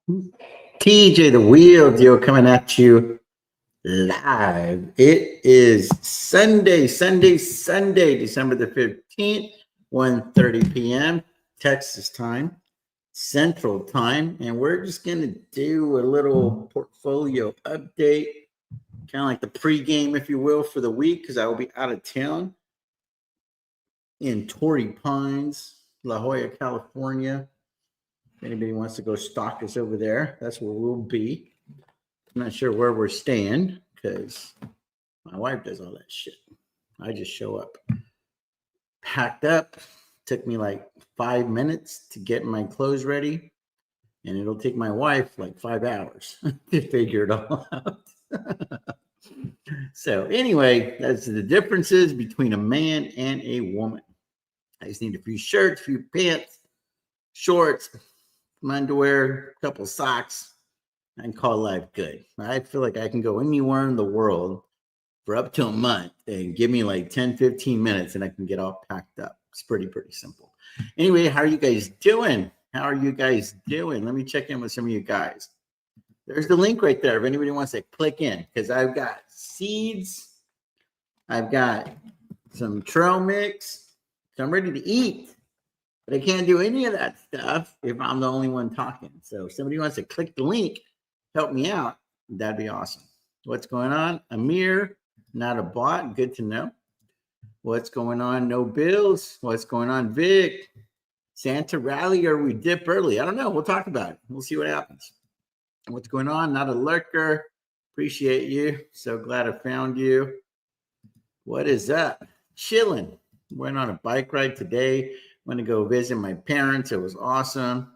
TJ the Wheel Deal coming at you live. It is Sunday, December the 15th, 1:30 p.m. Texas time, Central time, and we're just going to do a little portfolio update, kind of like the pregame, if you will, for the week, because I will be out of town in Torrey Pines, La Jolla, California. If anybody wants to go stalk us over there, that's where we'll be. I'm not sure where we're staying because my wife does all that shit. I just show up. Packed up. Took me like 5 minutes to get my clothes ready. And it'll take my wife like 5 hours to figure it all out. So anyway, that's the differences between a man and a woman. I just need a few shirts, a few pants, shorts, some underwear, a couple socks, and call life good. I feel like I can go anywhere in the world for up to a month and give me like 10, 15 minutes and I can get all packed up. It's pretty simple. Anyway, how are you guys doing? Let me check in with some of you guys. There's the link right there if anybody wants to click in, because I've got seeds. I've got some trail mix. So I'm ready to eat. But I can't do any of that stuff if I'm the only one talking. So if somebody wants to click the link, help me out, that'd be awesome. What's going on? Amir, not a bot. Good to know. What's going on? No bills. What's going on? Vic, Santa rally or we dip early? I don't know. We'll talk about it. We'll see what happens. What's going on? Not a lurker. Appreciate you. So glad I found you. What is up? Chilling. Went on a bike ride today. Went to go visit my parents. It was awesome.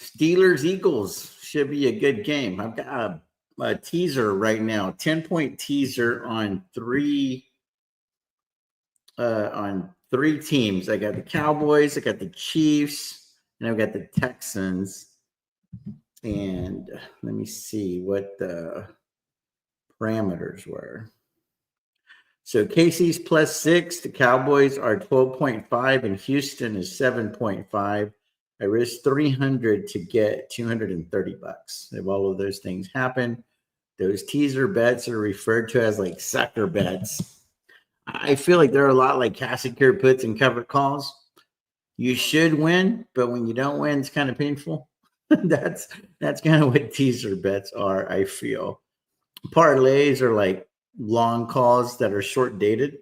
Steelers Eagles should be a good game. I've got a teaser right now, 10-point teaser on three teams. I got the Cowboys, I got the Chiefs, and I've got the Texans. And let me see what the parameters were. So KC's +6. The Cowboys are 12.5, and Houston is 7.5. I risked $300 to get $230. If all of those things happen, those teaser bets are referred to as like sucker bets. I feel like they're a lot like cash secured puts and covered calls. You should win, but when you don't win, it's kind of painful. That's kind of what teaser bets are, I feel. Parlays are like long calls that are short dated.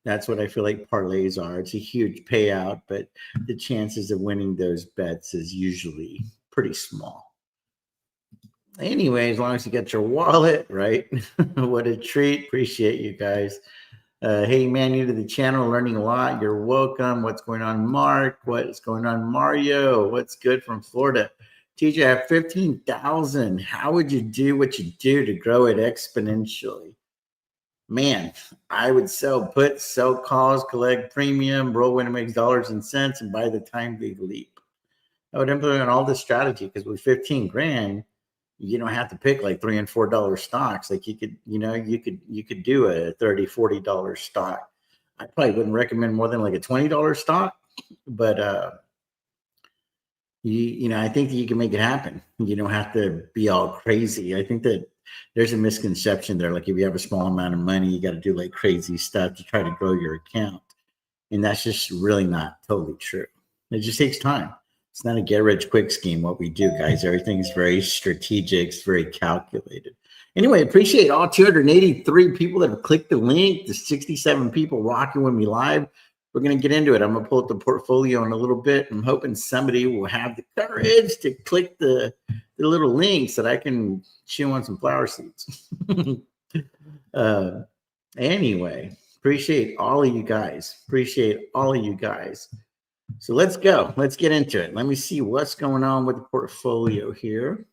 That's what I feel like parlays are. It's a huge payout, but the chances of winning those bets is usually pretty small. Anyway, as long as you get your wallet, right? What a treat. Appreciate you guys. Hey, man, new to the channel, learning a lot. You're welcome. What's going on, Mark? What's going on, Mario? What's good from Florida? TJ, I have 15,000. How would you do what you do to grow it exponentially? Man, I would sell puts, sell calls, collect premium, roll when it makes dollars and cents, and by the time they leap. I would implement all this strategy because with 15 grand, you don't have to pick like $3 and $4 stocks. Like you could do a $30, $40 stock. I probably wouldn't recommend more than like a $20 stock, but I think that you can make it happen. You don't have to be all crazy. I think that there's a misconception there. Like if you have a small amount of money, you got to do like crazy stuff to try to grow your account. And that's just really not totally true. It just takes time. It's not a get rich quick scheme. What we do, guys, everything's very strategic. It's very calculated. Anyway, appreciate all 283 people that have clicked the link. The 67 people rocking with me live. We're going to get into it. I'm going to pull up the portfolio in a little bit. I'm hoping somebody will have the courage to click the little links that I can chew on some flower seeds. Anyway, appreciate all of you guys. So let's go. Let's get into it. Let me see what's going on with the portfolio here.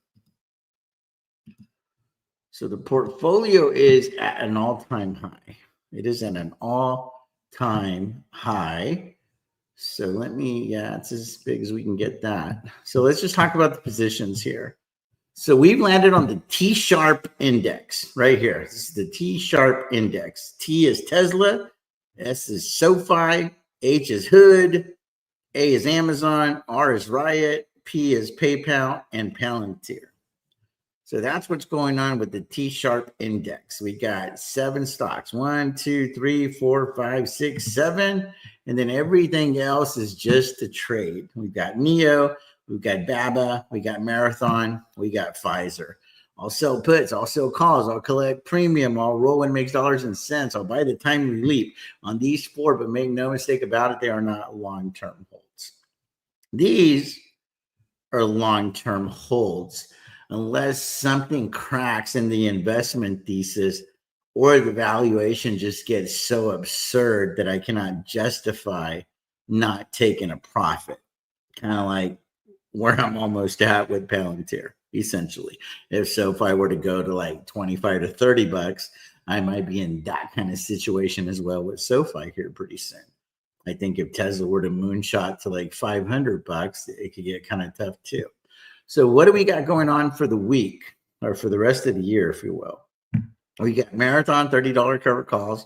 So the portfolio is at an all-time high. It is at an all-time high. So it's as big as we can get that. So let's just talk about the positions here. So we've landed on the T-sharp index right here. This is the T-sharp index. T is Tesla. S is SoFi. H is Hood. A is Amazon. R is Riot. P is PayPal, and Palantir. So that's what's going on with the T-Sharp index. We got 7 stocks, 1, 2, 3, 4, 5, 6, 7. And then everything else is just a trade. We've got NEO, we've got BABA, we got Marathon, we got Pfizer. I'll sell puts, I'll sell calls, I'll collect premium, I'll roll and make dollars and cents, I'll buy the timely leap on these 4, but make no mistake about it, they are not long-term holds. These are long-term holds unless something cracks in the investment thesis or the valuation just gets so absurd that I cannot justify not taking a profit. Kind of like where I'm almost at with Palantir, essentially. If SoFi were to go to like 25 to 30 bucks, I might be in that kind of situation as well with SoFi here pretty soon. I think if Tesla were to moonshot to like 500 bucks, it could get kind of tough too. So what do we got going on for the week or for the rest of the year, if you will? We got Marathon $30 cover calls.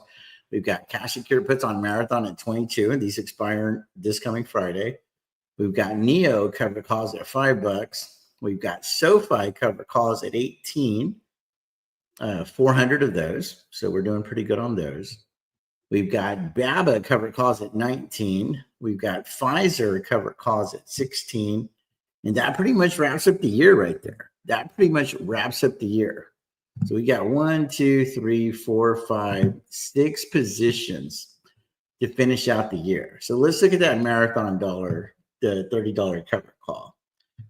We've got cash secured puts on Marathon at 22, and these expire this coming Friday. We've got NEO cover calls at $5. We've got SoFi cover calls at 18, 400 of those. So we're doing pretty good on those. We've got BABA cover calls at 19. We've got Pfizer cover calls at 16. And that pretty much wraps up the year right there. That pretty much wraps up the year. So we got 1, 2, 3, 4, 5, 6 positions to finish out the year. So let's look at that Marathon dollar, the $30 cover call.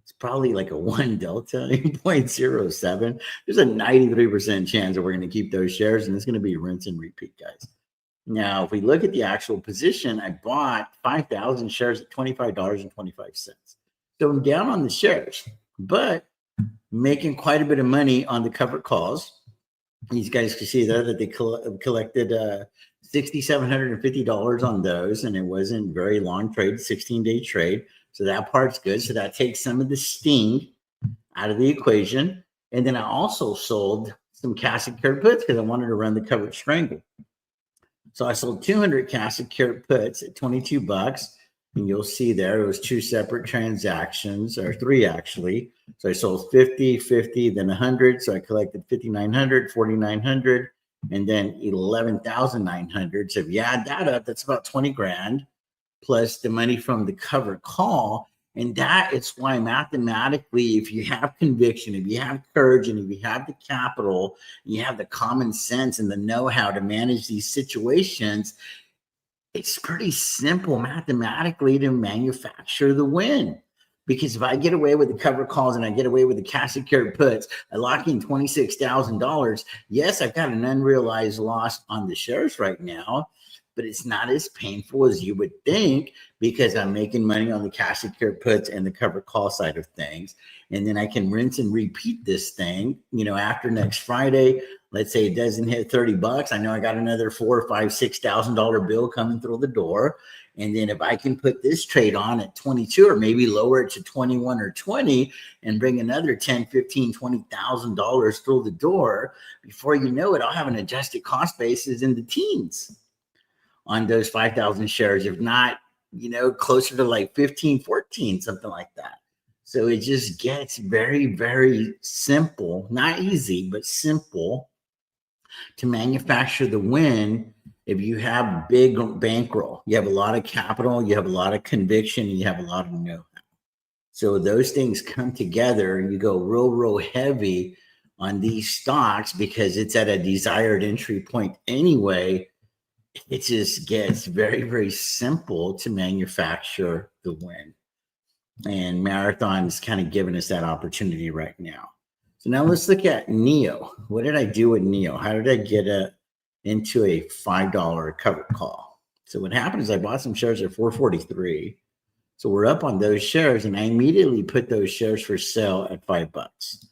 It's probably like a 1 delta, 0.07. There's a 93% chance that we're going to keep those shares, and it's going to be rinse and repeat, guys. Now, if we look at the actual position, I bought 5,000 shares at $25.25. So I'm down on the shares, but making quite a bit of money on the covered calls. These guys can see there that they collected $6,750 on those, and it wasn't very long trade, 16-day trade. So that part's good. So that takes some of the sting out of the equation. And then I also sold some cash secured puts because I wanted to run the covered strangle. So I sold 200 cash secured puts at 22 bucks. And you'll see there it was 2 separate transactions, or 3 actually. So I sold 50, 50, then 100. So I collected 5,900, 4,900, and then 11,900. So if you add that up, that's about 20 grand plus the money from the covered call. And that is why mathematically, if you have conviction, if you have courage, and if you have the capital, and you have the common sense and the know-how to manage these situations, it's pretty simple mathematically to manufacture the win. Because if I get away with the cover calls and I get away with the cash secured puts, I lock in $26,000. Yes, I've got an unrealized loss on the shares right now, but it's not as painful as you would think because I'm making money on the cash secured puts and the cover call side of things. And then I can rinse and repeat this thing, after next Friday. Let's say it doesn't hit 30 bucks. I know I got another $4,000, $5,000, $6,000 bill coming through the door. And then if I can put this trade on at 22 or maybe lower it to 21 or 20 and bring another $10,000, $15,000, $20,000 through the door, before you know it, I'll have an adjusted cost basis in the teens on those 5,000 shares, if not, closer to like 15, 14, something like that. So it just gets very, very simple, not easy, but simple to manufacture the win. If you have big bankroll, you have a lot of capital, you have a lot of conviction, and you have a lot of know-how. So those things come together and you go real heavy on these stocks because it's at a desired entry point anyway. It just gets very, very simple to manufacture the win. And Marathon is kind of giving us that opportunity right now. So now let's look at NEO. What did I do with NEO? How did I get into a $5 cover call? So what happened is I bought some shares at $4.43. So we're up on those shares, and I immediately put those shares for sale at $5.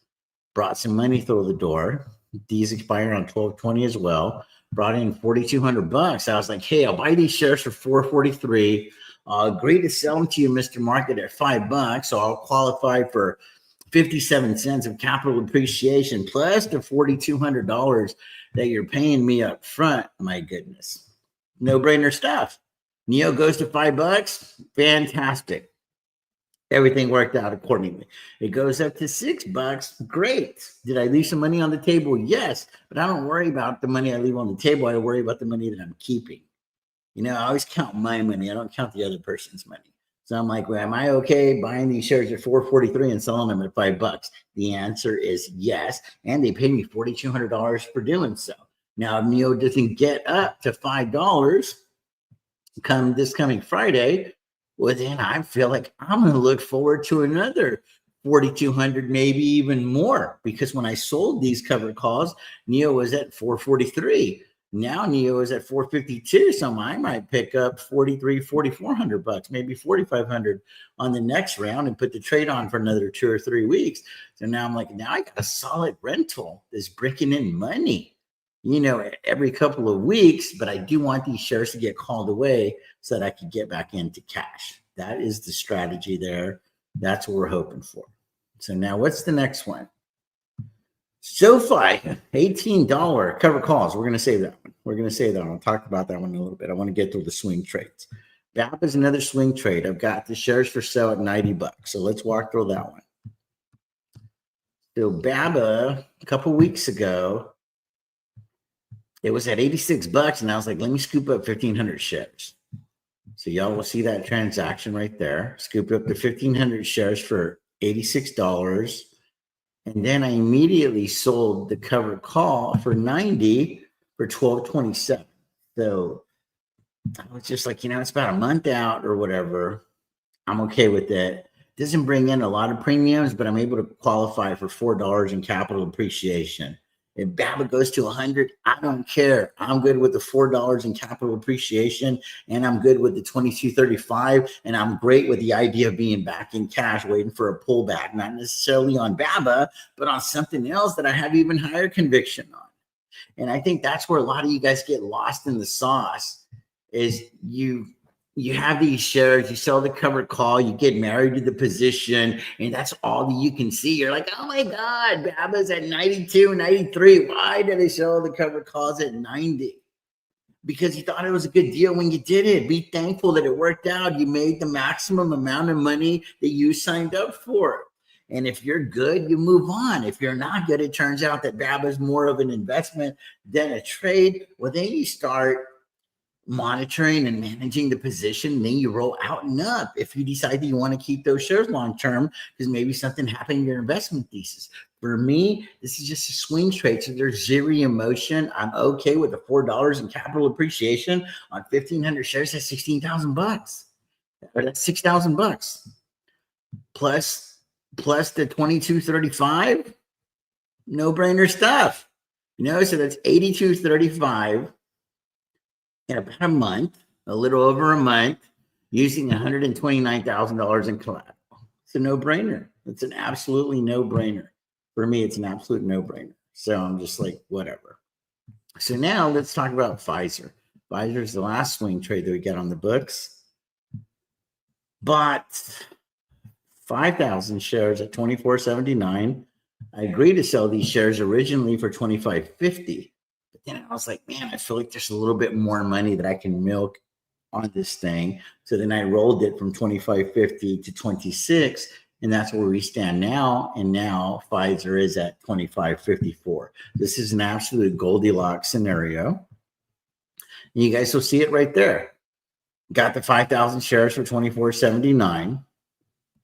Brought some money through the door. These expire on 12/20 as well. Brought in $4,200. I was like, hey, I'll buy these shares for $4.43. I'll agree to sell them to you, Mr. Market, at $5. So I'll qualify for 57 cents of capital appreciation plus the $4,200 that you're paying me up front. My goodness. No brainer stuff. NEO goes to $5. Fantastic. Everything worked out accordingly. It goes up to $6. Great. Did I leave some money on the table? Yes. But I don't worry about the money I leave on the table. I worry about the money that I'm keeping. I always count my money. I don't count the other person's money. So I'm like, well, am I okay buying these shares at 443 and selling them at $5? The answer is yes. And they paid me $4,200 for doing so. Now, if NEO doesn't get up to $5 come this coming Friday, well, then I feel like I'm going to look forward to another 4,200, maybe even more, because when I sold these covered calls, NEO was at 443. Now NEO is at 452, so I might pick up 43, 4,400 bucks, maybe 4,500 on the next round and put the trade on for another 2 or 3 weeks. So now I'm like, now I got a solid rental that's bringing in money, every couple of weeks, but I do want these shares to get called away so that I can get back into cash. That is the strategy there. That's what we're hoping for. So now what's the next one? SoFi, $18 cover calls. We're going to save that one. We're going to save that one. I'll talk about that one in a little bit. I want to get through the swing trades. BAP is another swing trade. I've got the shares for sale at $90. So let's walk through that one. So BABA, a couple weeks ago, it was at $86, and I was like, let me scoop up 1,500 shares. So y'all will see that transaction right there. Scooped up the 1,500 shares for $86. And then I immediately sold the covered call for $90 for $12.27. So I was just like, it's about a month out or whatever. I'm okay with that. Doesn't bring in a lot of premiums, but I'm able to qualify for $4 in capital appreciation. If BABA goes to 100, I don't care. I'm good with the $4 in capital appreciation, and I'm good with the 22.35, and I'm great with the idea of being back in cash, waiting for a pullback, not necessarily on BABA, but on something else that I have even higher conviction on. And I think that's where a lot of you guys get lost in the sauce, is you have these shares, you sell the covered call, you get married to the position, and that's all that you can see. You're like, oh my God, BABA's at 92, 93. Why did they sell the covered calls at 90? Because you thought it was a good deal when you did it. Be thankful that it worked out. You made the maximum amount of money that you signed up for. And if you're good, you move on. If you're not good, it turns out that BABA is more of an investment than a trade. Well, then you start monitoring and managing the position, then you roll out and up if you decide that you want to keep those shares long term, because maybe something happened in your investment thesis. For me, this is just a swing trade, so there's zero emotion. I'm okay with the $4 in capital appreciation on 1,500 shares. That's $16,000, or that's $6,000 plus the 22.35. No brainer stuff, so that's 82.35 in about a month, a little over a month, using $129,000 in collateral. It's a no-brainer. It's an absolutely no-brainer. For me, it's an absolute no-brainer. So I'm just like, whatever. So now let's talk about Pfizer. Pfizer is the last swing trade that we get on the books. Bought 5,000 shares at $24.79. I agreed to sell these shares originally for $25.50. But then I was like, man, I feel like there's a little bit more money that I can milk on this thing. So then I rolled it from $25.50 to $26, and that's where we stand now. And now Pfizer is at $25.54. This is an absolute Goldilocks scenario. And you guys will see it right there. Got the 5,000 shares for $24.79.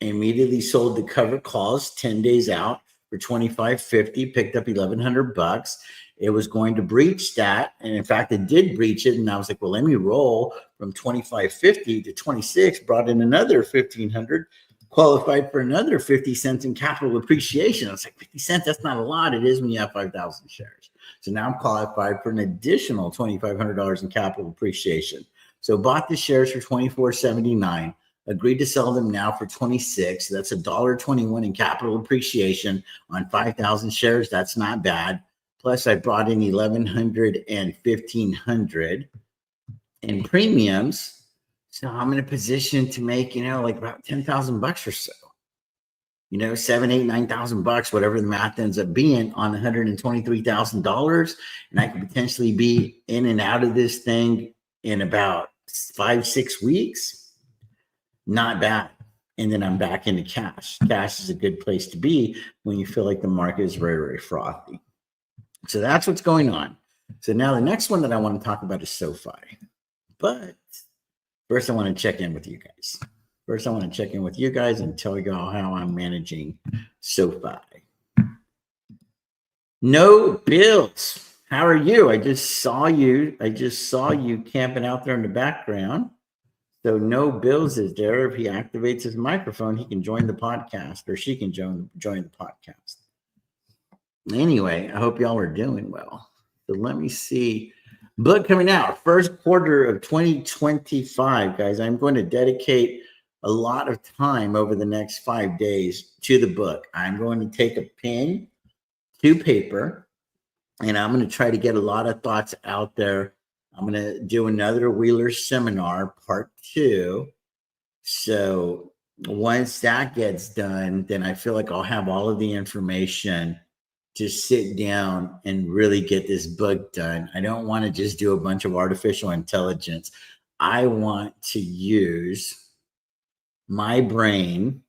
Immediately sold the covered calls 10 days out for $25.50. Picked up $1,100. It was going to breach that, and in fact, it did breach it. And I was like, well, let me roll from $25.50 to $26. Brought in another $1,500. Qualified for another 50 cents in capital appreciation. I was like, 50 cents, that's not a lot. It is when you have 5,000 shares. So now I'm qualified for an additional $2,500 in capital appreciation. So bought the shares for $24.79. Agreed to sell them now for $26. That's $1.21 in capital appreciation on 5,000 shares. That's not bad. Plus, I brought in $1,100 and $1,500 in premiums. So I'm in a position to make, like about $10,000 or so. $7,000, $8,000, $9,000, whatever the math ends up being on $123,000. And I could potentially be in and out of this thing in about 5-6 weeks. Not bad. and then I'm back into cash. Cash is a good place to be when you feel like the market is very, very frothy. So that's what's going on. So now the next one that I want to talk about is SoFi. But first, I want to check in with you guys. And tell you all how I'm managing SoFi. No bills. How are you? I just saw you camping out there in the background. So no bills is there. If he activates his microphone, he can join the podcast, or she can join the podcast. Anyway, I hope y'all are doing well. So let me see. Book coming out, first quarter of 2025, guys. I'm going to dedicate a lot of time over the next 5 days to the book. I'm going to take a pen to paper, and I'm going to try to get a lot of thoughts out there. I'm going to do another Wheeler seminar, part 2. So once that gets done, then I feel like I'll have all of the information to sit down and really get this book done. I don't want to just do a bunch of artificial intelligence. I want to use my brain,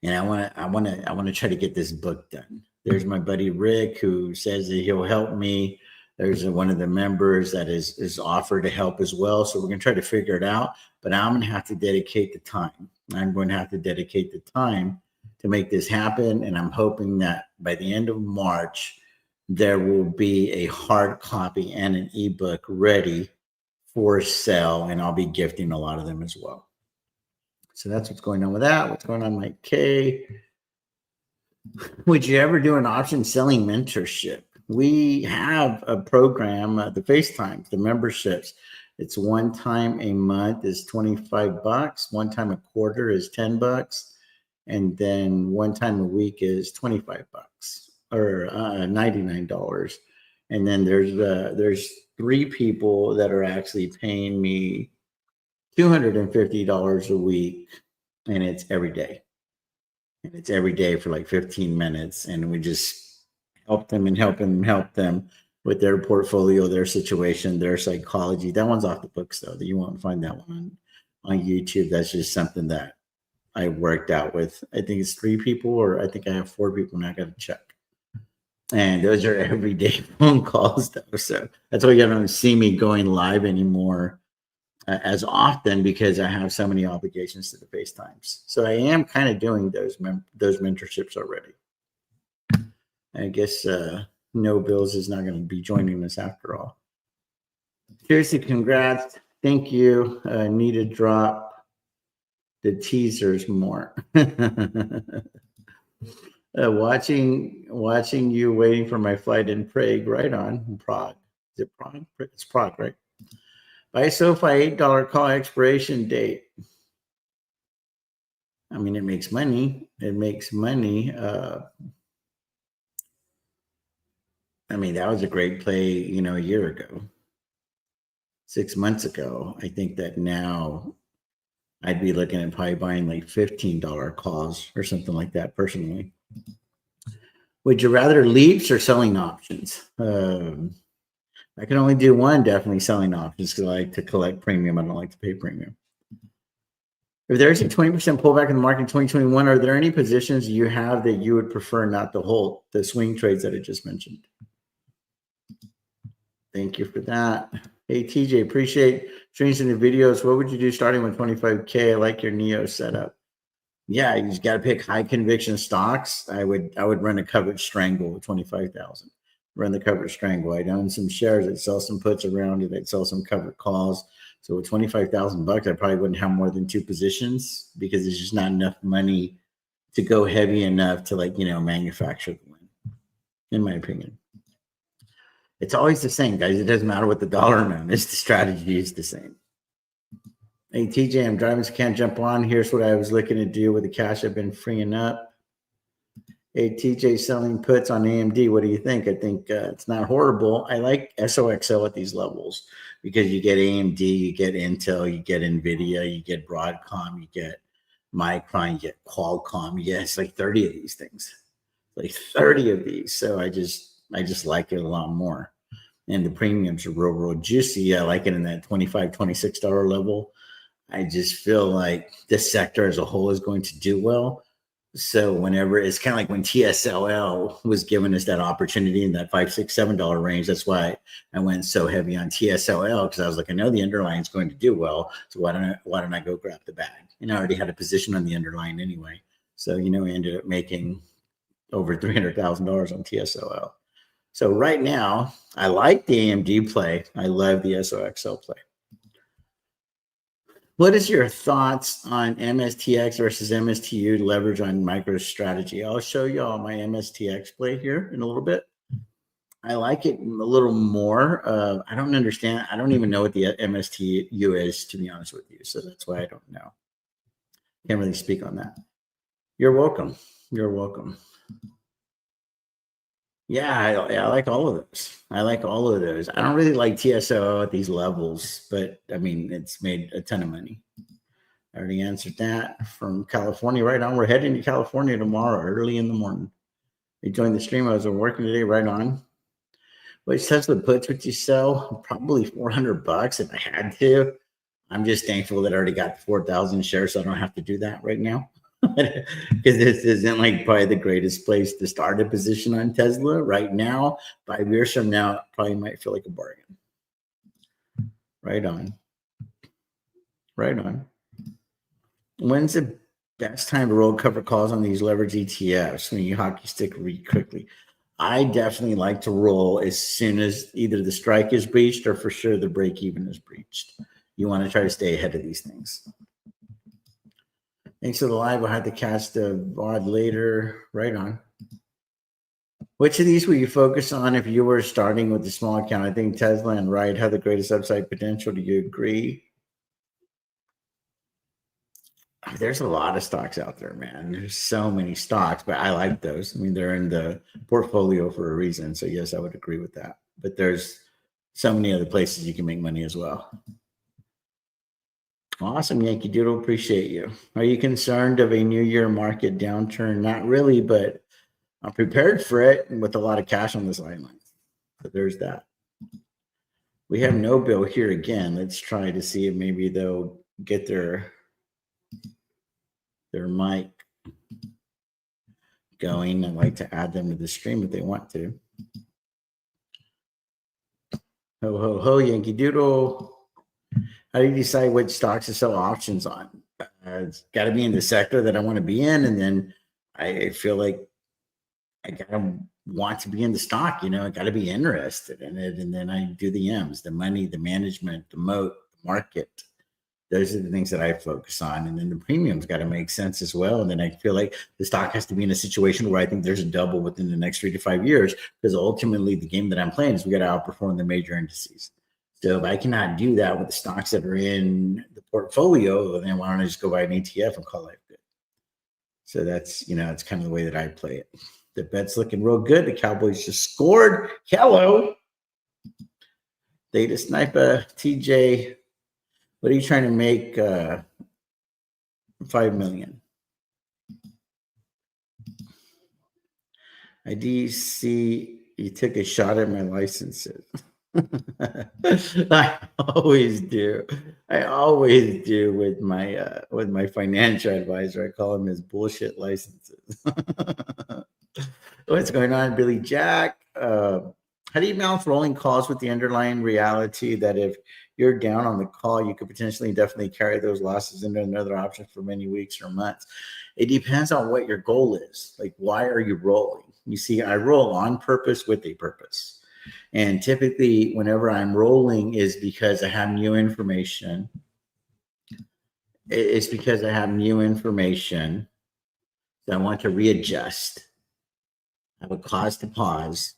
and I want to try to get this book done. There's my buddy Rick, who says that he'll help me. There's one of the members that is offered to help as well. So we're going to try to figure it out, but I'm going to have to dedicate the time. I'm going to have to dedicate the time to make this happen. And I'm hoping that by the end of March, there will be a hard copy and an ebook ready for sale. And I'll be gifting a lot of them as well. So that's what's going on with that. What's going on, Mike K? Would you ever do an option selling mentorship? We have a program, the FaceTime, the memberships. It's one time a month is $25. One time a quarter is $10. And then one time a week is $25 or $99. And then there's 3 people that are actually paying me $250 a week, and it's every day. And it's every day for like 15 minutes. And we just help them with their portfolio, their situation, their psychology. That one's off the books, though. You won't find that one on YouTube. That's just something that I worked out with. I think it's 3 people, or I think I have 4 people now. I got to check. And those are everyday phone calls, though. So that's why you don't see me going live anymore as often, because I have so many obligations to the FaceTimes. So I am kind of doing those mentorships already. I guess No Bills is not going to be joining us after all. Seriously, congrats. Thank you. Need to drop the teasers more. Watching you waiting for my flight in Prague. Right on. Prague. Is it Prague? It's Prague, right? Buy SoFi, $8 call expiration date. I mean, it makes money. It makes money. I mean, that was a great play, a year ago, 6 months ago. I think that now I'd be looking at probably buying like $15 calls or something like that personally. Would you rather leaps or selling options? I can only do one, definitely selling options, because I like to collect premium. I don't like to pay premium. If there's a 20% pullback in the market in 2021, are there any positions you have that you would prefer not to hold? The swing trades that I just mentioned. Thank you for that. Hey, TJ, appreciate streams in the videos. What would you do starting with 25K? I like your Neo setup. Yeah, you just got to pick high conviction stocks. I would run a covered strangle with 25,000. Run the covered strangle. I'd own some shares. I'd sell some puts around it. I'd sell some covered calls. So with $25,000, I probably wouldn't have more than 2 positions, because there's just not enough money to go heavy enough to manufacture the win, in my opinion. It's always the same, guys. It doesn't matter what the dollar amount is. The strategy is the same. Hey, TJ, I'm driving, so can't jump on. Here's what I was looking to do with the cash I've been freeing up. Hey, TJ, selling puts on AMD. What do you think? I think it's not horrible. I like SOXL at these levels, because you get AMD, you get Intel, you get NVIDIA, you get Broadcom, you get Micron, you get Qualcomm. You get, it's like 30 of these things. Like 30 of these. So I just like it a lot more. And the premiums are real juicy. I like it in that $25, $26 level. I just feel like this sector as a whole is going to do well. So whenever it's kind of like when TSLL was giving us that opportunity in that $5, $6, $7 range, that's why I went so heavy on TSLL, because I was like, I know the underlying is going to do well, so why don't I go grab the bag? And I already had a position on the underlying anyway. So I ended up making over $300,000 on TSLL. So right now, I like the AMD play. I love the SOXL play. What is your thoughts on MSTX versus MSTU leverage on MicroStrategy? I'll show you all my MSTX play here in a little bit. I like it a little more. I don't understand. I don't even know what the MSTU is, to be honest with you. So that's why I don't know. Can't really speak on that. You're welcome. You're welcome. Yeah, I like all of those. I like all of those. I don't really like TSO at these levels, but I mean, it's made a ton of money. I already answered that. From California right on. We're heading to California tomorrow, early in the morning. They joined the stream. I was working today, right on. Which Tesla puts would you sell? Probably $400 if I had to. I'm just thankful that I already got 4,000 shares, so I don't have to do that right now. Because this isn't like probably the greatest place to start a position on Tesla right now. 5 years from now, it probably might feel like a bargain. Right on. Right on. When's the best time to roll cover calls on these leverage ETFs when you hockey stick really quickly? I definitely like to roll as soon as either the strike is breached or for sure the break even is breached. You want to try to stay ahead of these things. Thanks for the live. We'll have to cast a VOD later. Right on. Which of these will you focus on if you were starting with the small account? I think Tesla and Ride have the greatest upside potential. Do you agree? There's a lot of stocks out there, man. There's so many stocks, but I like those. I mean, they're in the portfolio for a reason. So yes, I would agree with that. But there's so many other places you can make money as well. Awesome, Yankee Doodle. Appreciate you. Are you concerned of a New Year market downturn? Not really, but I'm prepared for it with a lot of cash on the sidelines. But there's that. We have no bill here again. Let's try to see if maybe they'll get their mic going. I'd like to add them to the stream if they want to. Ho, ho, ho, Yankee Doodle. How do you decide which stocks to sell options on? It's got to be in the sector that I want to be in. And then I feel like I got to want to be in the stock. I got to be interested in it. And then I do the M's, the money, the management, the moat, the market. Those are the things that I focus on. And then the premium's got to make sense as well. And then I feel like the stock has to be in a situation where I think there's a double within the next 3 to 5 years, because ultimately the game that I'm playing is we got to outperform the major indices. So if I cannot do that with the stocks that are in the portfolio, then why don't I just go buy an ETF and call it good? So that's, it's kind of the way that I play it. The bet's looking real good. The Cowboys just scored. Hello. Data Sniper, TJ. What are you trying to make? 5 million. I do see you took a shot at my licenses. I always do. I always do with my financial advisor. I call him his bullshit licenses. What's going on, Billy Jack? How do you balance rolling calls with the underlying reality that if you're down on the call, you could potentially definitely carry those losses into another option for many weeks or months? It depends on what your goal is. Like, why are you rolling? You see, I roll on purpose with a purpose. And typically, whenever I'm rolling is because I have new information. It's because I have new information that I want to readjust. I have a cause to pause.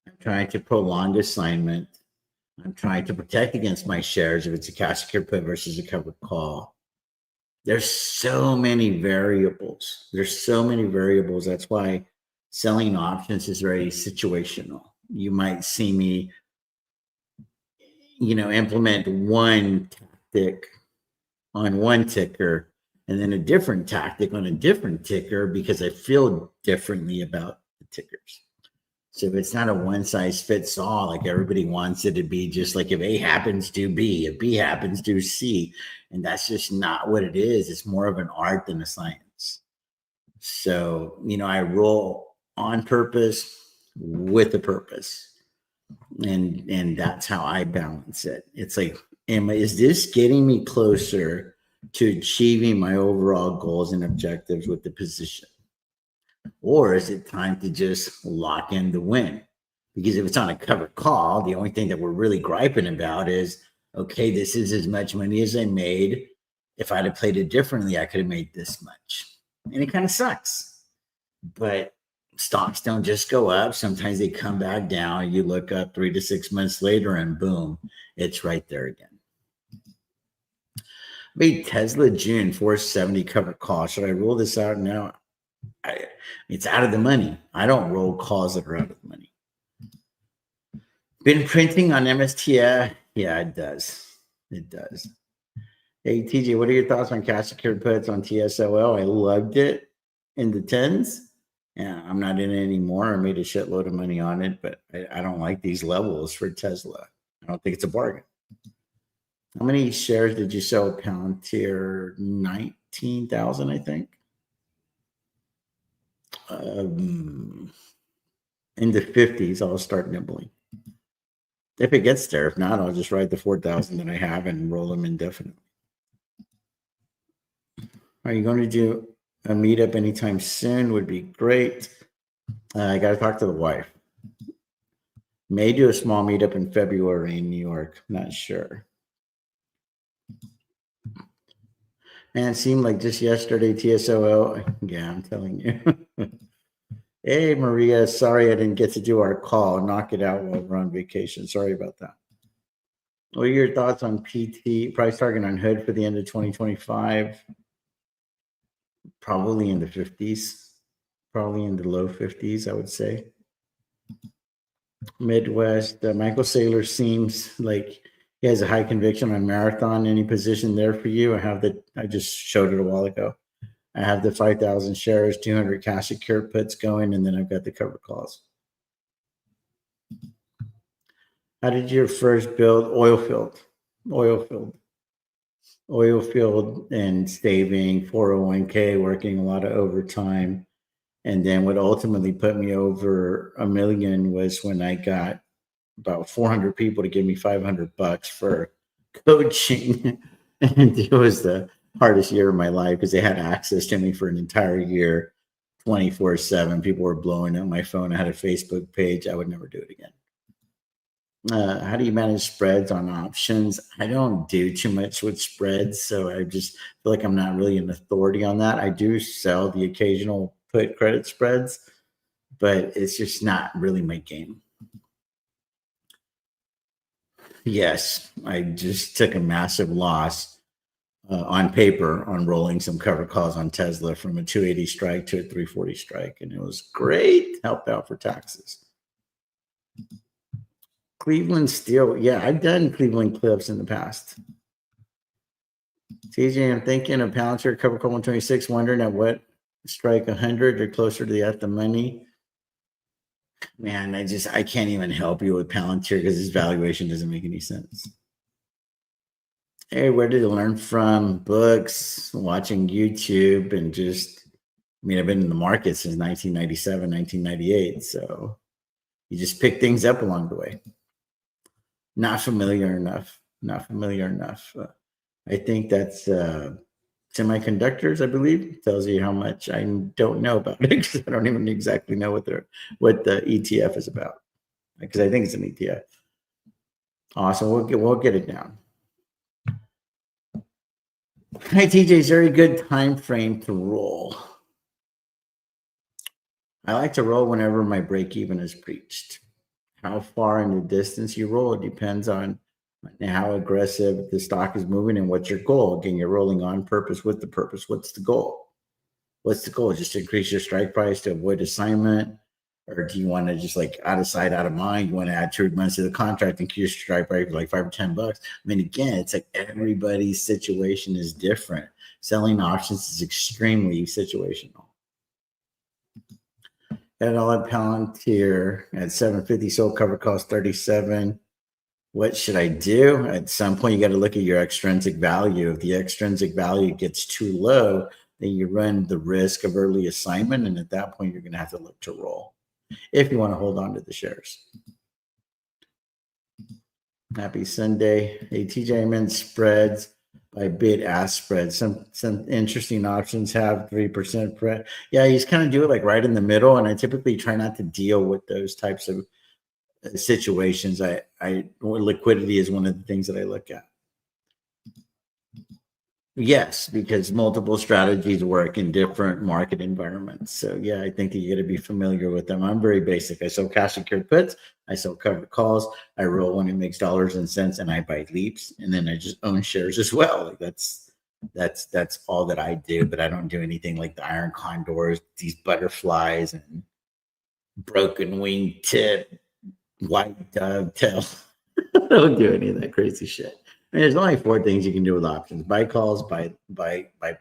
I'm trying to prolong assignment. I'm trying to protect against my shares if it's a cash secure put versus a covered call. There's so many variables. That's why selling options is very situational. You might see me, implement one tactic on one ticker and then a different tactic on a different ticker because I feel differently about the tickers. So it's not a one size fits all, like everybody wants it to be just like if A happens to B, if B happens to C. And that's just not what it is. It's more of an art than a science. So, I roll on purpose with a purpose. And that's how I balance it. It's like, is this getting me closer to achieving my overall goals and objectives with the position? Or is it time to just lock in the win? Because if it's on a covered call, the only thing that we're really griping about is, okay, this is as much money as I made. If I'd have played it differently, I could have made this much. And it kind of sucks. But stocks don't just go up. Sometimes they come back down. You look up 3 to 6 months later and boom, it's right there again. Made Tesla June 470 covered call. Should I rule this out now? It's out of the money. I don't roll calls that are out of the money. Been printing on MSTX? Yeah, it does. It does. Hey, TJ, what are your thoughts on cash secured puts on TSOL? I loved it in the 10s. Yeah, I'm not in it anymore. I made a shitload of money on it, but I don't like these levels for Tesla. I don't think it's a bargain. How many shares did you sell at Palantir? 19,000, I think. In the 50s, I'll start nibbling. If it gets there. If not, I'll just ride the 4,000 that I have and roll them indefinitely. Are you going to do a meetup anytime soon? Would be great. I got to talk to the wife. May do a small meetup in February in New York. Not sure. Man, it seemed like just yesterday, TSOL. Yeah, I'm telling you. Hey, Maria, sorry I didn't get to do our call. Knock it out while we're on vacation. Sorry about that. What are your thoughts on PT, price target on Hood for the end of 2025? Probably in the 50s. Probably in the low 50s, I would say. Midwest, Michael Saylor seems like he has a high conviction on Marathon. Any position there for you? I just showed it a while ago. I have the 5,000 shares, 200 cash secured puts going, and then I've got the covered calls. How did your first build? Oil field and saving, 401k, working a lot of overtime. And then what ultimately put me over $1 million was when I got about 400 people to give me $500 for coaching. And it was the hardest year of my life because they had access to me for an entire year, 24/7. People were blowing up my phone. I had a Facebook page. I would never do it again. How do you manage spreads on options? I don't do too much with spreads, so I just feel like I'm not really an authority on that. I do sell the occasional put credit spreads, but it's just not really my game. Yes, I just took a massive loss on paper on rolling some cover calls on Tesla from a 280 strike to a 340 strike, and it was great. Helped out for taxes. Cleveland Steel. Yeah, I've done Cleveland Cliffs in the past. TJ, I'm thinking of Palantir cover call 126, wondering at what strike 100 or closer to the at the money. Man, I can't even help you with Palantir because his valuation doesn't make any sense. Hey, where did you learn from? Books, watching YouTube, and I've been in the market since 1997, 1998. So you just pick things up along the way. Not familiar enough. I think that's semiconductors, I believe. Tells you how much I don't know about it because I don't even exactly know what the ETF is about. Because I think it's an ETF. Awesome. We'll get it down. Hi, TJ. Is there a good time frame to roll? I like to roll whenever my break even is breached. How far in the distance you roll, it depends on how aggressive the stock is moving and what's your goal. Again, you're rolling on purpose with the purpose. What's the goal? Just to increase your strike price to avoid assignment? Or do you want to just like out of sight, out of mind? You want to add 2 months to the contract and increase your strike price for like $5 or $10? I mean, again, it's like everybody's situation is different. Selling options is extremely situational. Got it all at Palantir at 750. Sold cover cost 37. What should I do? At some point, you got to look at your extrinsic value. If the extrinsic value gets too low, then you run the risk of early assignment. And at that point, you're going to have to look to roll if you want to hold on to the shares. Happy Sunday. Hey, TJ, I'm in spreads by bid ask spread. Some interesting options have 3% spread. Yeah, you just kind of do it like right in the middle. And I typically try not to deal with those types of situations. Liquidity is one of the things that I look at. Yes, because multiple strategies work in different market environments. So yeah, I think that you got to be familiar with them. I'm very basic. I sell cash secured puts, I sell covered calls, I roll when it makes dollars and cents, and I buy leaps, and then I just own shares as well. Like that's all that I do. But I don't do anything like the iron condors, these butterflies, and broken wing tip, white dovetail. I don't do any of that crazy shit. I mean, there's only 4 things you can do with options: buy calls, buy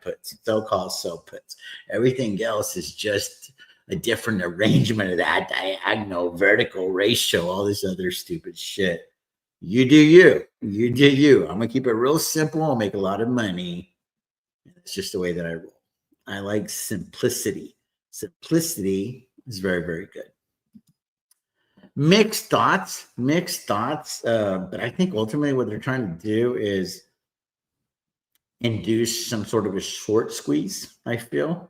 puts, sell calls, sell puts. Everything else is just a different arrangement of that diagonal, vertical ratio, all this other stupid shit. You do you. You do you. I'm gonna keep it real simple. I'll make a lot of money. It's just the way that I roll. I like simplicity. Simplicity is very, very good. Mixed thoughts, but I think ultimately what they're trying to do is induce some sort of a short squeeze, I feel.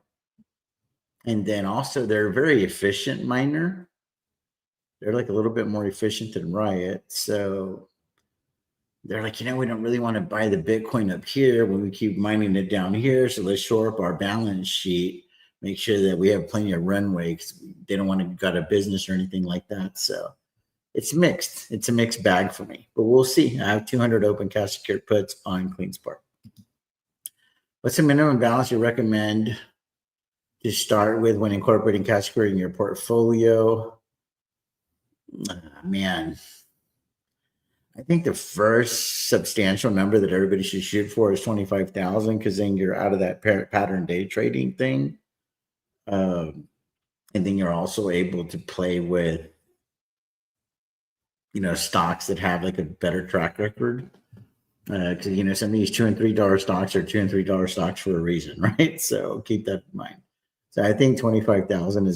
And then also they're a very efficient miner. They're like a little bit more efficient than Riot. So they're like, we don't really want to buy the Bitcoin up here when we keep mining it down here. So let's shore up our balance sheet, make sure that we have plenty of runway, because they don't want to go out of business or anything like that. So it's mixed. It's a mixed bag for me, but we'll see. I have 200 open cash secured puts on CleanSpark. What's the minimum balance you recommend to start with when incorporating cash secured in your portfolio? Man, I think the first substantial number that everybody should shoot for is 25,000, because then you're out of that pattern day trading thing. And then you're also able to play with, stocks that have like a better track record. Because, some of these $2 and $3 stocks are $2 and $3 stocks for a reason, right? So keep that in mind. So I think 25,000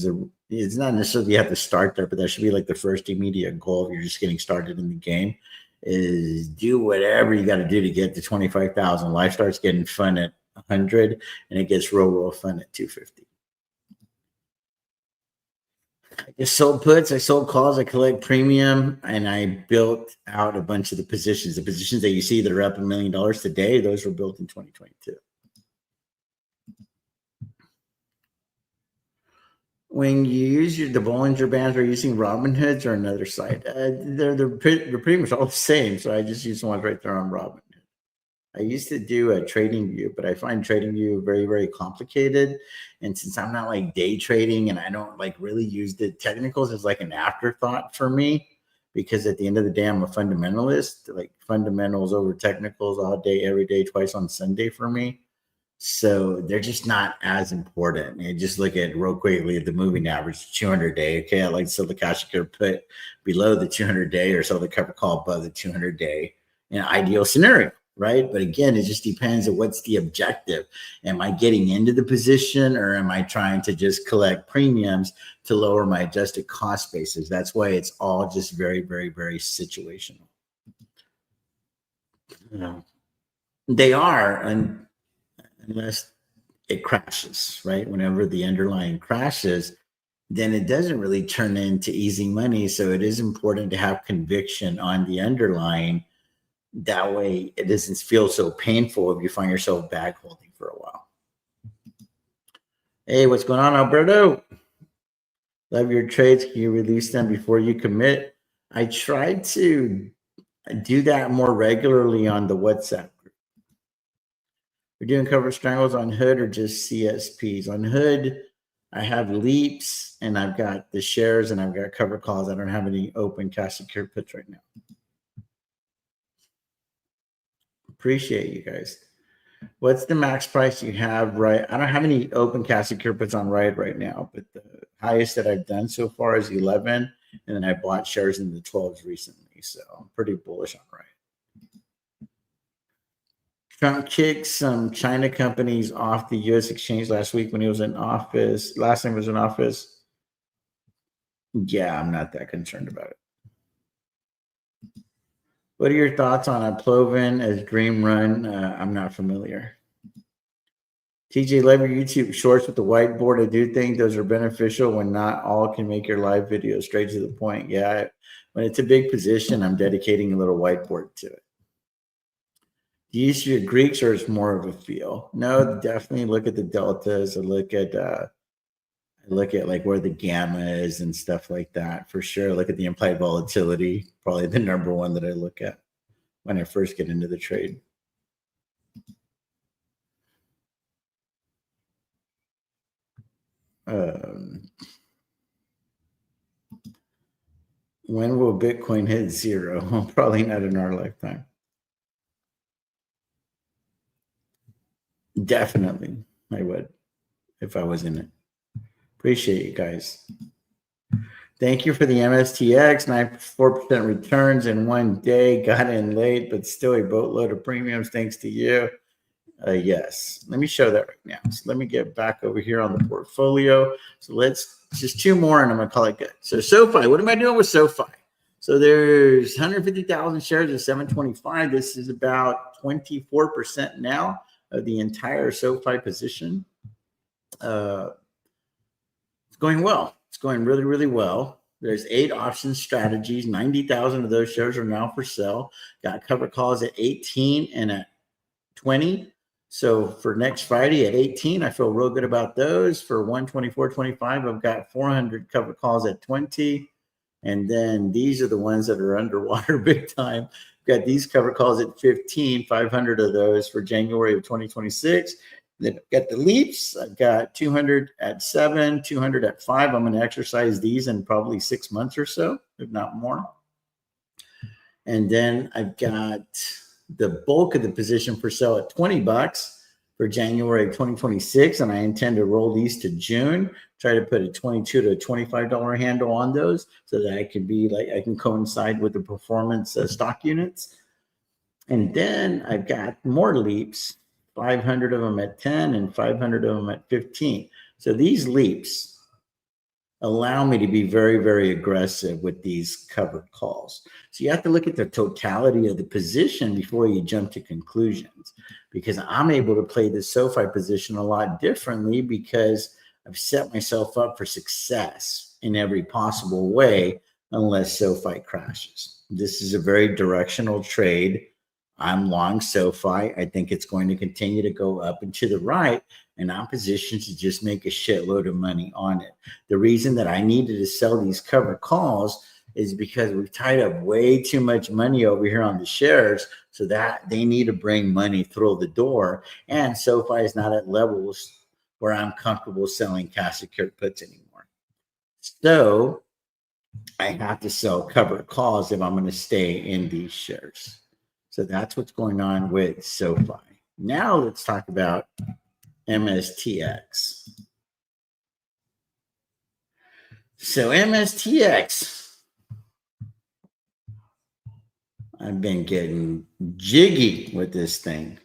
it's not necessarily you have to start there, but that should be like the first immediate goal if you're just getting started in the game, is do whatever you got to do to get to 25,000. Life starts getting fun at 100 and it gets real fun at 250. I just sold puts, I sold calls, I collect premium, and I built out a bunch of the positions. The positions that you see that are up $1 million today, those were built in 2022. When you use the Bollinger Bands, are you using Robinhood's or another site? They're pretty much all the same, so I just use the ones right there on Robinhood. I used to do a TradingView, but I find TradingView very, very complicated. And since I'm not like day trading and I don't like really use the technicals as like an afterthought for me, because at the end of the day, I'm a fundamentalist, like fundamentals over technicals all day, every day, twice on Sunday for me. So they're just not as important. You just look at real quickly at the moving average, 200 day. Okay, I like to sell the cash secured put below the 200 day or sell the cover call above the 200 day in an ideal scenario. Right. But again, it just depends on what's the objective. Am I getting into the position, or am I trying to just collect premiums to lower my adjusted cost basis? That's why it's all just very, very, very situational. They are, unless it crashes, right? Whenever the underlying crashes, then it doesn't really turn into easy money. So it is important to have conviction on the underlying. That way it doesn't feel so painful if you find yourself bag holding for a while. Hey, what's going on, Alberto? Love your trades. Can you release them before you commit? I try to do that more regularly on the WhatsApp group. We're doing cover strangles on Hood or just CSPs. On Hood, I have leaps and I've got the shares and I've got cover calls. I don't have any open cash secured puts right now. Appreciate you guys. What's the max price you have? Right, I don't have any open cash secured puts on right now, but highest that I've done so far is 11, and then I bought shares in the 12s recently, so I'm pretty bullish on Riot. Trump kicked some China companies off the U.S. exchange last week when he was in office. Last time he was in office. Yeah, I'm not that concerned about it. What are your thoughts on a Ploven as Dream Run? I'm not familiar. TJ, love your YouTube shorts with the whiteboard. I do think those are beneficial when not all can make your live videos straight to the point. Yeah, when it's a big position, I'm dedicating a little whiteboard to it. Do you use your Greeks or it's more of a feel? No, definitely look at the deltas. I look at like where the gamma is and stuff like that for sure. Look at the implied volatility, probably the number one that I look at when I first get into the trade. When will Bitcoin hit zero? Probably not in our lifetime. Definitely, I would if I was in it. Appreciate you guys. Thank you for the MSTX, 94% returns in one day. Got in late, but still a boatload of premiums thanks to you. Yes, let me show that right now. So let me get back over here on the portfolio. So let's just two more and I'm going to call it good. So SoFi, what am I doing with SoFi? So there's 150,000 shares at 725. This is about 24% now of the entire SoFi position. It's going well. It's going really, really well. There's 8 option strategies. 90,000 of those shares are now for sale. Got cover calls at 18 and at 20. So for next Friday at 18, I feel real good about those. For 124.25, I've got 400 cover calls at 20. And then these are the ones that are underwater big time. I've got these cover calls at 15, 500 of those for January of 2026. Then I've got the leaps. I've got 200 at 7, 200 at 5. I'm going to exercise these in probably 6 months or so, if not more. And then I've got the bulk of the position for sale at $20 for January 2026. And I intend to roll these to June, try to put a $22 to $25 handle on those so that I can coincide with the performance stock units. And then I've got more leaps, 500 of them at 10 and 500 of them at 15. So these leaps allow me to be very, very aggressive with these covered calls. So you have to look at the totality of the position before you jump to conclusions, because I'm able to play the SoFi position a lot differently because I've set myself up for success in every possible way unless SoFi crashes. This is a very directional trade. I'm long SoFi. I think it's going to continue to go up and to the right, and I'm positioned to just make a shitload of money on it. The reason that I needed to sell these covered calls is because we've tied up way too much money over here on the shares, so that they need to bring money through the door. And SoFi is not at levels where I'm comfortable selling cash secured puts anymore. So I have to sell covered calls if I'm going to stay in these shares. So that's what's going on with SoFi. Now let's talk about MSTX. So MSTX, I've been getting jiggy with this thing,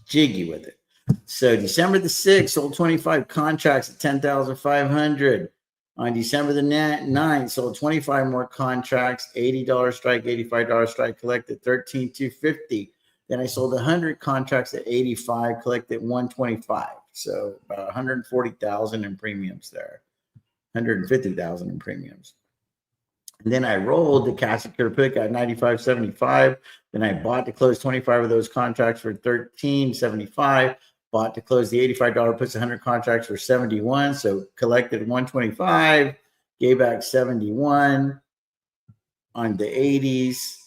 jiggy with it. So December the 6th, sold 25 contracts at 10,500. On December the 9th, sold 25 more contracts, $80 strike, $85 strike, collected $13,250. Then I sold 100 contracts at 85, collected 125. So about 140,000 in premiums there, 150,000 in premiums. And then I rolled the cash secured put at 95.75. Then I bought to close 25 of those contracts for $13.75. Bought to close the $85 puts 100 contracts for 71. So collected 125, gave back 71 on the 80s,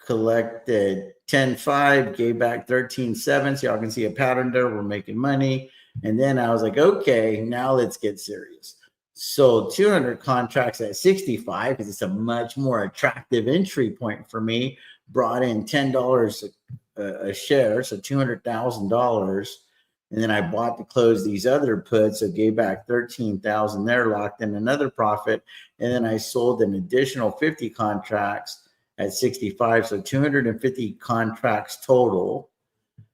collected 10.5, gave back 13.7. So y'all can see a pattern there. We're making money. And then I was like, okay, now let's get serious. Sold 200 contracts at 65 because it's a much more attractive entry point for me. Brought in $10 a share, so $200,000. And then I bought to close these other puts. So gave back 13,000 there, locked in another profit. And then I sold an additional 50 contracts at 65. So 250 contracts total,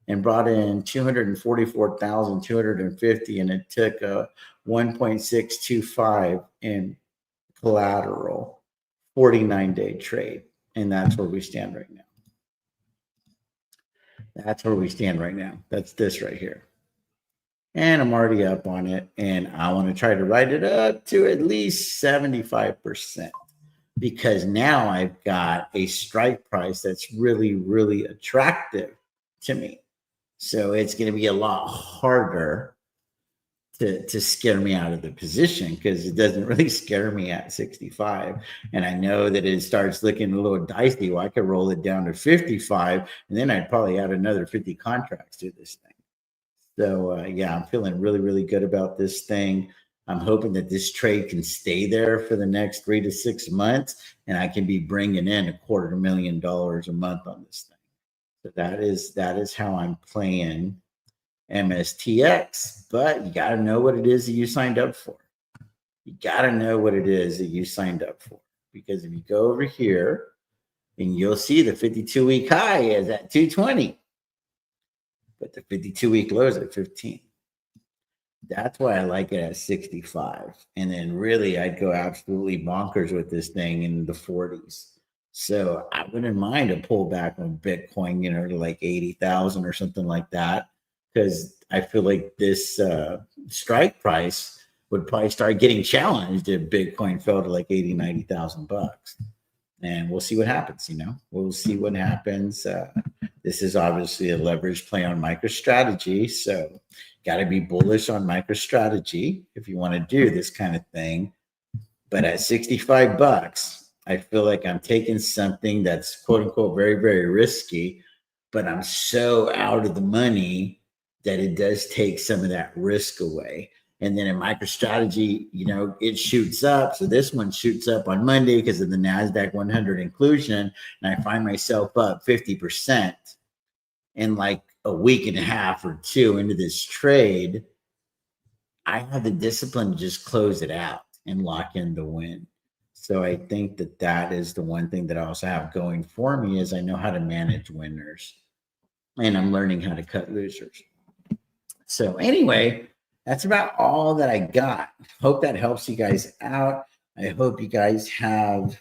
and brought in 244,250. And it took a 1.625 in collateral, 49-day trade. And that's where we stand right now. That's where we stand right now. That's this right here. And I'm already up on it. And I want to try to write it up to at least 75%, because now I've got a strike price that's really, really attractive to me. So it's going to be a lot harder to scare me out of the position, because it doesn't really scare me at 65. And I know that it starts looking a little dicey. Well, I could roll it down to 55, and then I'd probably add another 50 contracts to this thing. So yeah, I'm feeling really, really good about this thing. I'm hoping that this trade can stay there for the next 3 to 6 months, and I can be bringing in $250,000 a month on this thing. So that is how I'm playing MSTX. But you got to know what it is that you signed up for. You got to know what it is that you signed up for, because if you go over here, and you'll see the 52-week high is at 220, but the 52-week low is at 15. That's why I like it at 65. And then really, I'd go absolutely bonkers with this thing in the 40s. So I wouldn't mind a pullback on Bitcoin, to like 80,000 or something like that, because I feel like this strike price would probably start getting challenged if Bitcoin fell to like 80, 90,000 bucks. And we'll see what happens. We'll see what happens. This is obviously a leverage play on MicroStrategy. So got to be bullish on MicroStrategy if you want to do this kind of thing. But at 65 bucks, I feel like I'm taking something that's quote unquote very, very risky, but I'm so out of the money that it does take some of that risk away. And then in MicroStrategy, it shoots up. So this one shoots up on Monday because of the NASDAQ 100 inclusion. And I find myself up 50% in like a week and a half or two into this trade. I have the discipline to just close it out and lock in the win. So I think that is the one thing that I also have going for me, is I know how to manage winners, and I'm learning how to cut losers. So anyway, that's about all that I got. Hope that helps you guys out. I hope you guys have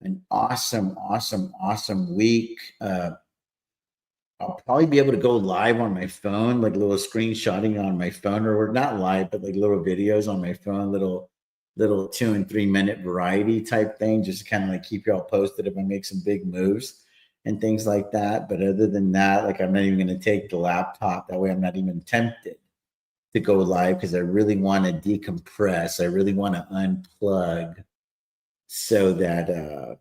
an awesome, awesome, awesome week. I'll probably be able to go live on my phone, like a little screenshotting on my phone, or not live, but like little videos on my phone, little 2 and 3 minute variety type thing, just to kind of like keep y'all posted if I make some big moves and things like that. But other than that, like, I'm not even going to take the laptop. That way I'm not even tempted to go live, because I really want to decompress. I really want to unplug so that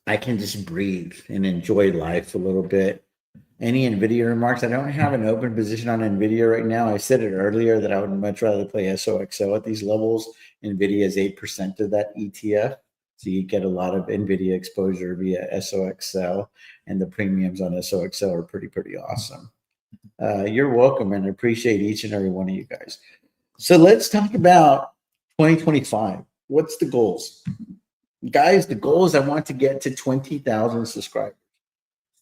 I can just breathe and enjoy life a little bit. Any NVIDIA remarks? I don't have an open position on NVIDIA right now. I said it earlier that I would much rather play SOXO at these levels. NVIDIA is 8% of that ETF. So you get a lot of NVIDIA exposure via SOXO, and the premiums on SOXO are pretty awesome. You're welcome, and I appreciate each and every one of you guys. So let's talk about 2025. What's the goals? Guys, the goal is I want to get to 20,000 subscribers.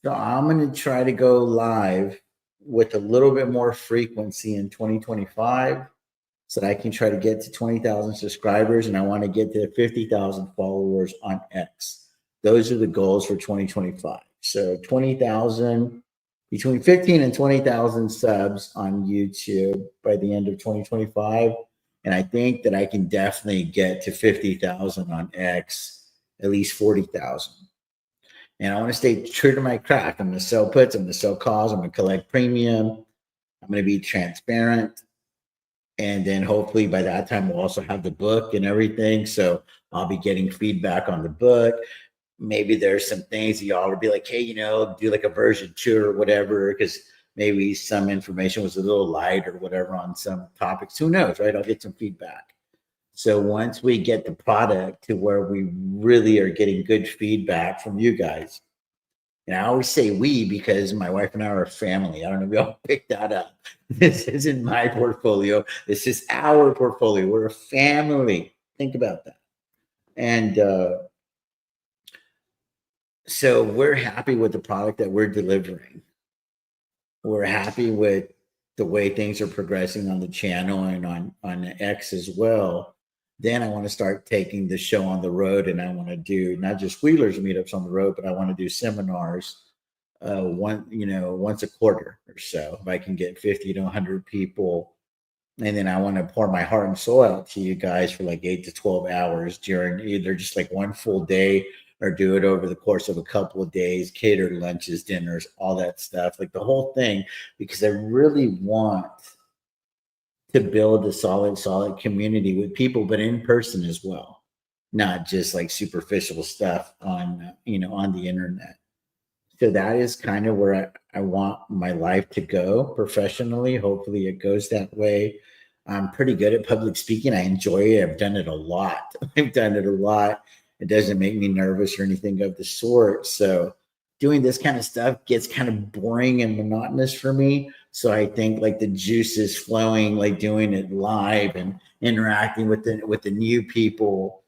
So I'm going to try to go live with a little bit more frequency in 2025 so that I can try to get to 20,000 subscribers, and I want to get to 50,000 followers on X. Those are the goals for 2025. So 20,000, between 15 and 20,000 subs on YouTube by the end of 2025. And I think that I can definitely get to 50,000 on X, at least 40,000. And I want to stay true to my craft. I'm going to sell puts. I'm going to sell calls. I'm going to collect premium. I'm going to be transparent. And then hopefully by that time, we'll also have the book and everything. So I'll be getting feedback on the book. Maybe there's some things that y'all will be like, hey, do like a version 2 or whatever, because maybe some information was a little light or whatever on some topics. Who knows, right? I'll get some feedback. So once we get the product to where we really are getting good feedback from you guys, And I always say we because my wife and I are a family. I don't know if y'all picked that up. This isn't my portfolio. This is our portfolio. We're a family. Think about that. And so we're happy with the product that we're delivering. We're happy with the way things are progressing on the channel and on X as well. Then I want to start taking the show on the road, and I want to do not just Wheelers meetups on the road, but I want to do seminars once a quarter or so. If I can get 50 to 100 people, and then I want to pour my heart and soul out to you guys for like 8 to 12 hours during either just like one full day or do it over the course of a couple of days, catered lunches, dinners, all that stuff, like the whole thing, because I really want to build a solid community with people, but in person as well, not just like superficial stuff on the internet. So that is kind of where I want my life to go professionally. Hopefully it goes that way. I'm pretty good at public speaking. I enjoy it. I've done it a lot. I've done it a lot. It doesn't make me nervous or anything of the sort. So doing this kind of stuff gets kind of boring and monotonous for me. So I think like the juice is flowing, like doing it live and interacting with the new people,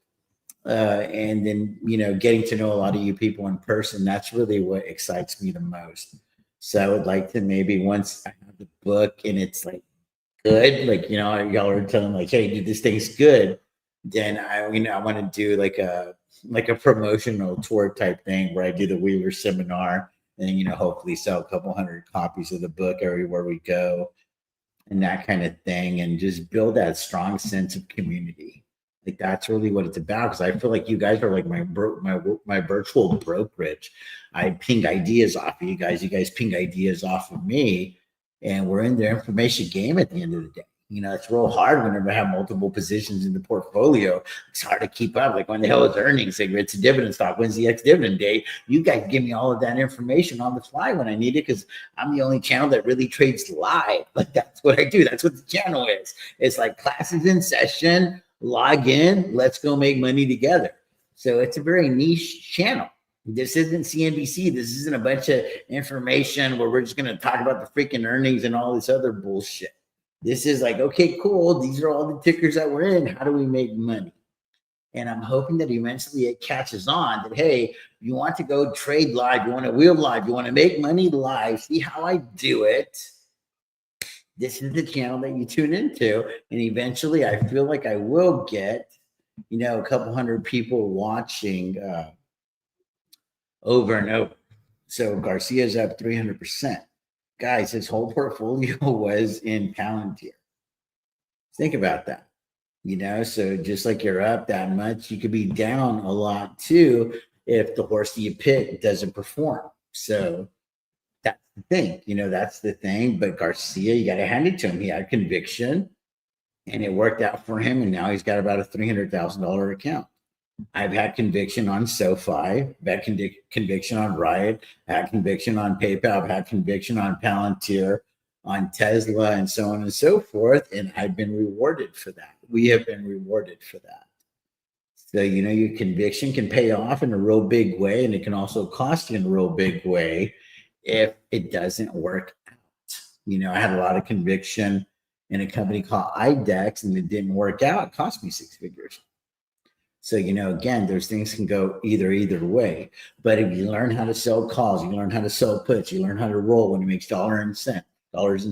and then getting to know a lot of you people in person. That's really what excites me the most. So I would like to maybe once I have the book and it's like good, like y'all are telling like, hey dude, this thing's good, then I want to do like a promotional tour type thing where I do the Wheeler seminar and hopefully sell a couple hundred copies of the book everywhere we go and that kind of thing, and just build that strong sense of community. Like that's really what it's about, because I feel like you guys are like my virtual brokerage. I ping ideas off of you guys. You guys ping ideas off of me, and we're in the information game at the end of the day. It's real hard whenever I have multiple positions in the portfolio. It's hard to keep up. Like when the hell is earnings? Like it's a dividend stock. When's the ex-dividend day? You guys give me all of that information on the fly when I need it, because I'm the only channel that really trades live. Like that's what I do. That's what the channel is. It's like classes in session, log in, let's go make money together. So it's a very niche channel. This isn't CNBC. This isn't a bunch of information where we're just going to talk about the freaking earnings and all this other bullshit. This is like, okay, cool. These are all the tickers that we're in. How do we make money? And I'm hoping that eventually it catches on that, hey, you want to go trade live, you want to wheel live, you want to make money live, see how I do it. This is the channel that you tune into. And eventually I feel like I will get, a couple hundred people watching over and over. So Garcia's up 300%. Guys, his whole portfolio was in Palantir. Think about that. So just like you're up that much, you could be down a lot too if the horse that you pick doesn't perform. So that's the thing, that's the thing. But Garcia, you got to hand it to him. He had conviction and it worked out for him. And now he's got about a $300,000 account. I've had conviction on SoFi, I've had conviction on Riot, I've had conviction on PayPal, I've had conviction on Palantir, on Tesla, and so on and so forth. And I've been rewarded for that. We have been rewarded for that. So, your conviction can pay off in a real big way, and it can also cost you in a real big way if it doesn't work out. I had a lot of conviction in a company called IDEX, and it didn't work out. It cost me 6 figures. So, again, those things can go either way. But if you learn how to sell calls, you learn how to sell puts, you learn how to roll when it makes dollars and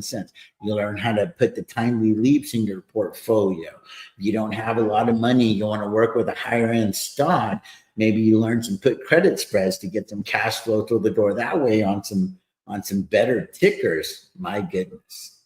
cents. You learn how to put the timely leaps in your portfolio. If you don't have a lot of money, you want to work with a higher end stock, maybe you learn some put credit spreads to get some cash flow through the door that way on some better tickers. My goodness.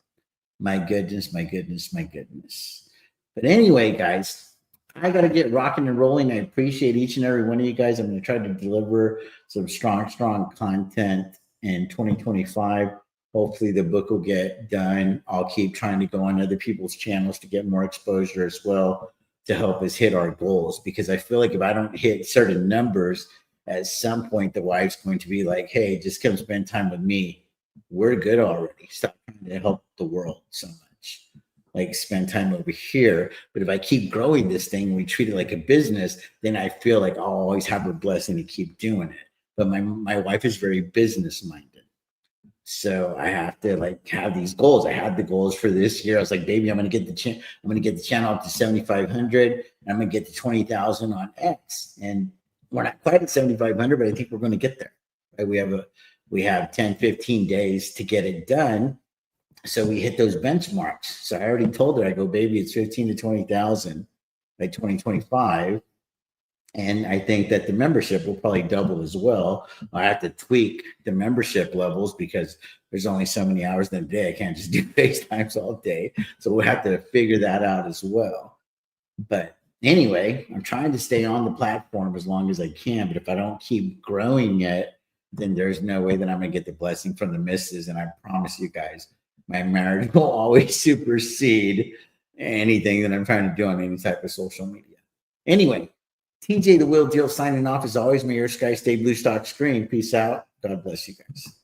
But anyway, guys, I got to get rocking and rolling. I appreciate each and every one of you guys. I'm going to try to deliver some strong content in 2025. Hopefully the book will get done. I'll keep trying to go on other people's channels to get more exposure as well to help us hit our goals. Because I feel like if I don't hit certain numbers, at some point the wife's going to be like, hey, just come spend time with me. We're good already. Stop trying to help the world so much. Like spend time over here. But if I keep growing this thing, we treat it like a business, then I feel like I'll always have a blessing to keep doing it. but my wife is very business minded. So I have to like have these goals. I had the goals for this year. I was like, baby, I'm gonna get the channel up to 7,500, and I'm gonna get to 20,000 on X. And we're not quite at 7,500, but I think we're gonna get there. Right? We have 10, 15 days to get it done. So we hit those benchmarks. So I already told her, I go, baby, it's 15 to 20,000 by 2025. And I think that the membership will probably double as well. I have to tweak the membership levels because there's only so many hours in a day. I can't just do FaceTimes all day. So we'll have to figure that out as well. But anyway, I'm trying to stay on the platform as long as I can. But if I don't keep growing it, then there's no way that I'm going to get the blessing from the missus. And I promise you guys, my marriage will always supersede anything that I'm trying to do on any type of social media. Anyway, TJ the Will Deal signing off. As always, may your sky stay blue, stock screen. Peace out. God bless you guys.